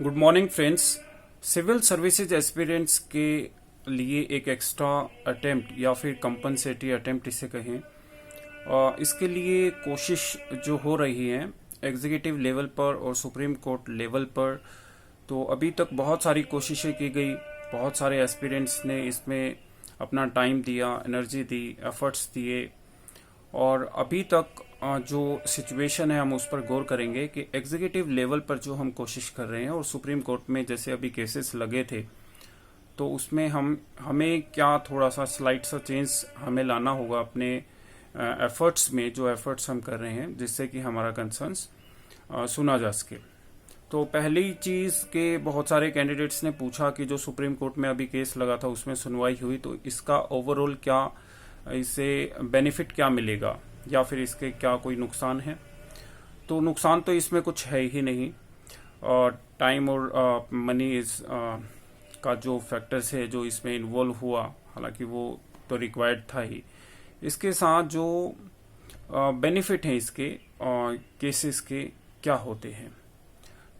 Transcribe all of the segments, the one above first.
Good morning friends. Civil services aspirants के लिए एक एक्स्ट्रा अटेम्प्ट या फिर कंपनसेटरी अटेम्प्ट इसे कहें, इसके लिए कोशिश जो हो रही है एग्जीक्यूटिव लेवल पर और सुप्रीम कोर्ट लेवल पर, तो अभी तक बहुत सारी कोशिशें की गई। बहुत सारे एस्पिरेंट्स ने इसमें अपना टाइम दिया, एनर्जी दी, एफर्ट्स दिए और अभी तक जो सिचुएशन है हम उस पर गौर करेंगे कि एग्जीक्यूटिव लेवल पर जो हम कोशिश कर रहे हैं और सुप्रीम कोर्ट में जैसे अभी केसेस लगे थे, तो उसमें हमें क्या थोड़ा सा स्लाइट सा चेंज हमें लाना होगा अपने एफर्ट्स में, जो एफर्ट्स हम कर रहे हैं, जिससे कि हमारा कंसर्न्स सुना जा सके। तो पहली चीज के बहुत सारे कैंडिडेट्स ने पूछा कि जो सुप्रीम कोर्ट में अभी केस लगा था उसमें सुनवाई हुई, तो इसका ओवरऑल क्या, इससे बेनिफिट क्या मिलेगा या फिर इसके क्या कोई नुकसान है। तो नुकसान तो इसमें कुछ है ही नहीं, और टाइम और मनी इज का जो फैक्टर्स है जो इसमें इन्वॉल्व हुआ, हालांकि वो तो रिक्वायर्ड था ही। इसके साथ जो बेनिफिट हैं इसके केसेस के क्या होते हैं,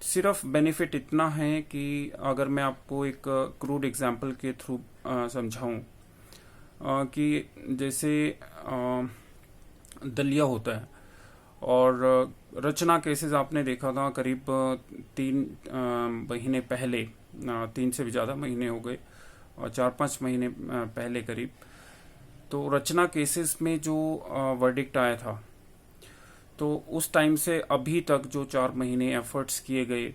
सिर्फ बेनिफिट इतना है कि अगर मैं आपको एक क्रूड एग्जांपल के थ्रू समझाऊं कि जैसे दलिया होता है और रचना केसेस आपने देखा था करीब 3 महीने पहले, 3 से भी ज़्यादा महीने हो गए और 4-5 महीने पहले करीब। तो रचना केसेस में जो वर्डिक्ट आया था, तो उस टाइम से अभी तक जो 4 महीने एफर्ट्स किए गए,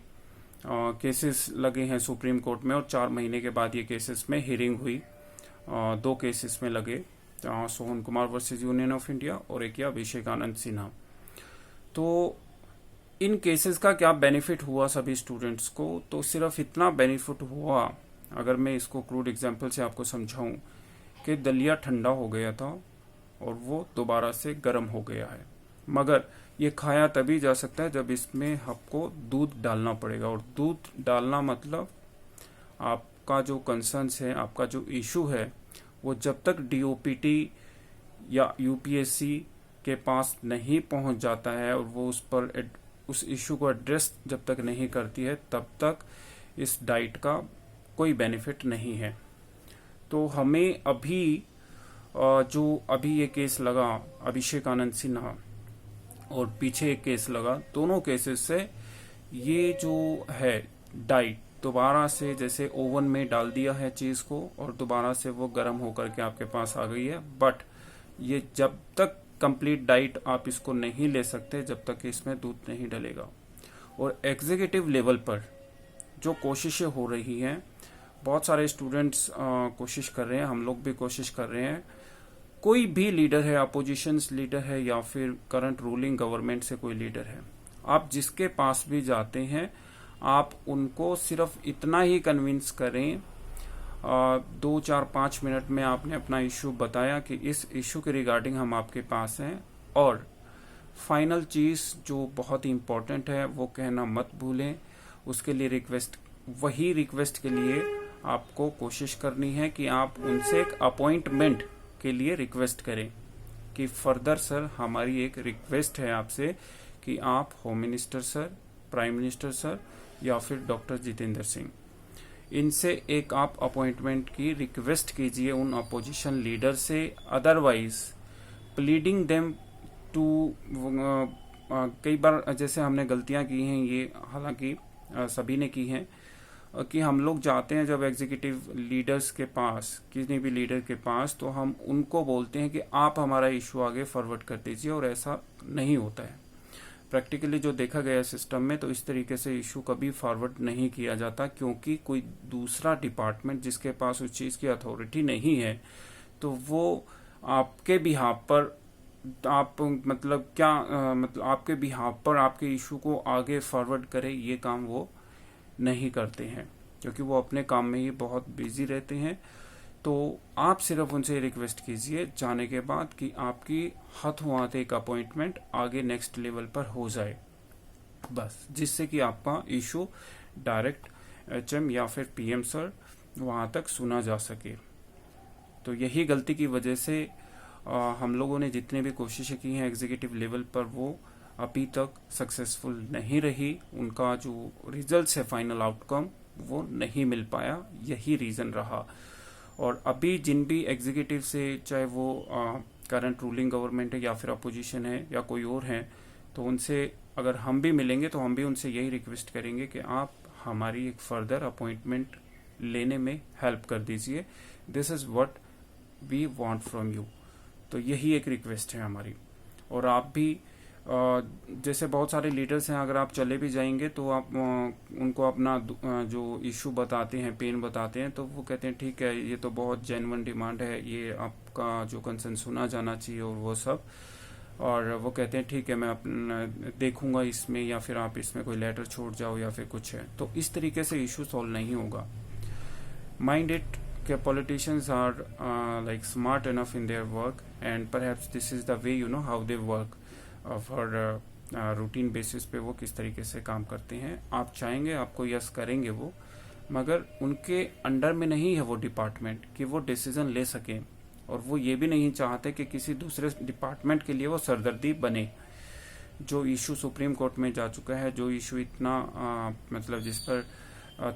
केसेस लगे हैं सुप्रीम कोर्ट में और 4 महीने के बाद ये केसेस में हियरिंग हुई। 2 केसेस में लगे, Sohan Kumar versus union of India और एक अभिषेक आनंद सिन्हा। तो इन केसेस का क्या बेनिफिट हुआ सभी स्टूडेंट्स को, तो सिर्फ इतना बेनिफिट हुआ, अगर मैं इसको क्रूड एग्जांपल से आपको समझाऊं, कि दलिया ठंडा हो गया था और वो दोबारा से गर्म हो गया है, मगर ये खाया तभी जा सकता है जब इसमें आपको दूध डालना पड़ेगा। और दूध डालना मतलब आपका जो कंसर्न्स है, आपका जो इशू है, वो जब तक डीओपीटी या यूपीएससी के पास नहीं पहुंच जाता है और वो उस इशू को एड्रेस जब तक नहीं करती है, तब तक इस डाइट का कोई बेनिफिट नहीं है। तो हमें अभी जो अभी ये केस लगा अभिषेक आनंद सिन्हा और पीछे एक केस लगा, दोनों केसेस से ये जो है डाइट दोबारा से जैसे ओवन में डाल दिया है चीज को और दोबारा से वो गर्म होकर के आपके पास आ गई है। बट ये जब तक कंप्लीट डाइट आप इसको नहीं ले सकते जब तक इसमें दूध नहीं डलेगा। और एग्जीक्यूटिव लेवल पर जो कोशिशें हो रही हैं, बहुत सारे स्टूडेंट्स कोशिश कर रहे हैं, हम लोग भी कोशिश कर रहे हैं, कोई भी लीडर है, अपोजिशन लीडर है या फिर करंट रूलिंग गवर्नमेंट से कोई लीडर है, आप जिसके पास भी जाते हैं आप उनको सिर्फ इतना ही कन्विंस करें, 2-4-5 मिनट में आपने अपना इश्यू बताया कि इस इश्यू के रिगार्डिंग हम आपके पास हैं, और फाइनल चीज जो बहुत ही इंपॉर्टेंट है वो कहना मत भूलें। उसके लिए वही रिक्वेस्ट के लिए आपको कोशिश करनी है कि आप उनसे एक अपॉइंटमेंट के लिए रिक्वेस्ट करें कि फर्दर सर हमारी एक रिक्वेस्ट है आपसे कि आप home minister sir, prime minister sir या फिर डॉक्टर जितेंद्र सिंह, इनसे एक आप अपॉइंटमेंट की रिक्वेस्ट कीजिए उन अपोजिशन लीडर से। अदरवाइज प्लीडिंग देम टू, कई बार जैसे हमने गलतियां की हैं, ये हालांकि सभी ने की हैं, कि हम लोग जाते हैं जब एग्जीक्यूटिव लीडर्स के पास, किसी भी लीडर के पास, तो हम उनको बोलते हैं कि आप हमारा इशू आगे फॉरवर्ड कर दीजिए, और ऐसा नहीं होता है। प्रैक्टिकली जो देखा गया सिस्टम में, तो इस तरीके से इशू कभी फॉरवर्ड नहीं किया जाता, क्योंकि कोई दूसरा डिपार्टमेंट जिसके पास उस चीज की अथॉरिटी नहीं है, तो वो आपके बिहाफ पर आपके बिहाफ पर आपके इशू को आगे फॉरवर्ड करे, ये काम वो नहीं करते हैं, क्योंकि वो अपने काम में ही बहुत बिजी रहते हैं। तो आप सिर्फ उनसे रिक्वेस्ट कीजिए जाने के बाद कि आपकी हाथों हाथ एक अपॉइंटमेंट आगे नेक्स्ट लेवल पर हो जाए, बस, जिससे कि आपका इशू डायरेक्ट एचएम या फिर पीएम सर वहां तक सुना जा सके। तो यही गलती की वजह से हम लोगों ने जितने भी कोशिशें की हैं एग्जीक्यूटिव लेवल पर, वो अभी तक सक्सेसफुल नहीं रही, उनका जो रिजल्ट्स है फाइनल आउटकम वो नहीं मिल पाया, यही रीज़न रहा। और अभी जिन भी एग्जीक्यूटिव से, चाहे वो करंट रूलिंग गवर्नमेंट है या फिर अपोजिशन है या कोई और है, तो उनसे अगर हम भी मिलेंगे तो हम भी उनसे यही रिक्वेस्ट करेंगे कि आप हमारी एक फर्दर अपॉइंटमेंट लेने में हेल्प कर दीजिए। This is what we want from you. तो यही एक रिक्वेस्ट है हमारी। और आप भी जैसे बहुत सारे लीडर्स हैं, अगर आप चले भी जाएंगे तो आप उनको अपना जो इशू बताते हैं, पेन बताते हैं, तो वो कहते हैं ठीक है, ये तो बहुत जेन्युइन डिमांड है, ये आपका जो कंसर्न सुना जाना चाहिए और वो सब। और वो कहते हैं ठीक है, मैं अपना देखूंगा इसमें, या फिर आप इसमें कोई लेटर छोड़ जाओ या फिर कुछ है। तो इस तरीके से इशू सॉल्व नहीं होगा। माइंड इट कि politicians are like smart enough in their work, and perhaps this is the way how they work for routine basis पे वो किस तरीके से काम करते हैं। आप चाहेंगे, आपको यस करेंगे वो, मगर उनके अंडर में नहीं है वो डिपार्टमेंट कि वो डिसीजन ले सकें, और वो ये भी नहीं चाहते कि किसी दूसरे डिपार्टमेंट के लिए वो सरदर्दी बने। जो इशू सुप्रीम कोर्ट में जा चुका है, जो इशू इतना मतलब जिस पर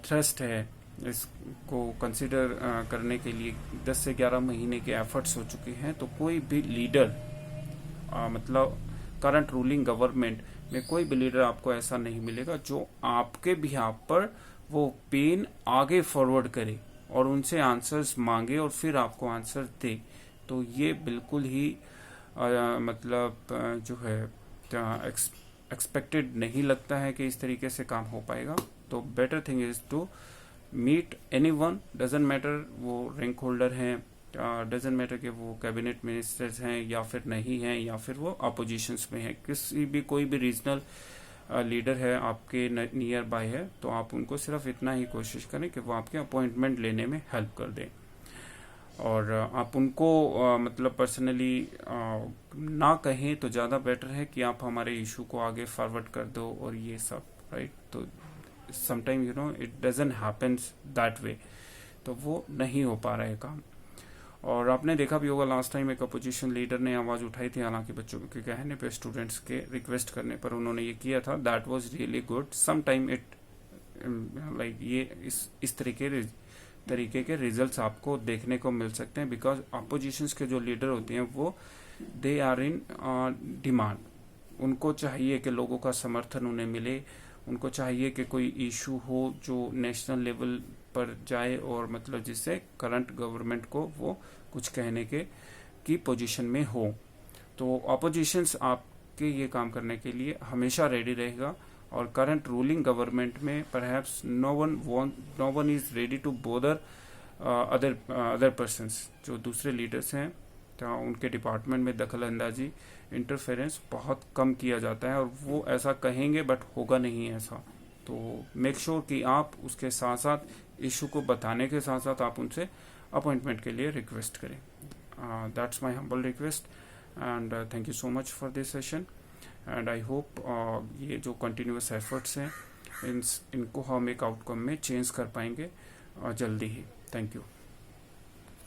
थ्रस्ट है, इसको कंसिडर करने के लिए 10 से 11 महीने के एफर्ट्स हो चुके हैं, तो कोई भी लीडर मतलब करंट रूलिंग गवर्नमेंट में कोई भी लीडर आपको ऐसा नहीं मिलेगा जो आपके बिहाफ पर वो पेन आगे फॉरवर्ड करे और उनसे आंसर्स मांगे और फिर आपको आंसर दे। तो ये बिल्कुल ही मतलब जो है एक्सपेक्टेड नहीं लगता है कि इस तरीके से काम हो पाएगा। तो better thing is to meet anyone, doesn't matter वो रैंक होल्डर हैं, डजंट मैटर कि वो कैबिनेट मिनिस्टर्स हैं या फिर नहीं हैं, या फिर वो अपोजिशंस में हैं, किसी भी कोई भी रीजनल लीडर है आपके नियर बाय है, तो आप उनको सिर्फ इतना ही कोशिश करें कि वो आपके अपॉइंटमेंट लेने में हेल्प कर दें। और आप उनको मतलब पर्सनली ना कहें तो ज़्यादा बेटर है कि आप हमारे इशू को आगे फॉरवर्ड कर दो और ये सब, राइट। तो sometime it doesn't happens that way, तो वो नहीं हो पा रहा है काम। और आपने देखा भी होगा लास्ट टाइम एक अपोजिशन लीडर ने आवाज उठाई थी, हालांकि बच्चों के कहने पे, स्टूडेंट्स के रिक्वेस्ट करने पर उन्होंने ये किया था। That was really good. Some time it like ये इस तरीके के रिजल्ट्स आपको देखने को मिल सकते हैं, बिकॉज अपोजिशंस के जो लीडर होते हैं वो दे आर इन डिमांड। उनको चाहिए कि लोगों का समर्थन उन्हें मिले, उनको चाहिए कि कोई इशू हो जो नेशनल लेवल पर जाए और मतलब जिससे करंट गवर्नमेंट को वो कुछ कहने की पोजीशन में हो। तो अपोजिशंस आपके ये काम करने के लिए हमेशा रेडी रहेगा। और करंट रूलिंग गवर्नमेंट में perhaps no one is ready to bother other persons. जो दूसरे लीडर्स हैं तो उनके डिपार्टमेंट में दखल अंदाजी, इंटरफेरेंस बहुत कम किया जाता है, और वो ऐसा कहेंगे बट होगा नहीं ऐसा। तो मेक श्योर कि आप उसके साथ साथ इशू को बताने के साथ साथ आप उनसे अपॉइंटमेंट के लिए रिक्वेस्ट करें। That's my humble request, and thank you so much for this session. And I hope ये जो कंटिन्यूअस एफर्ट्स हैं इनको हम एक आउटकम में चेंज कर पाएंगे जल्दी ही। Thank you.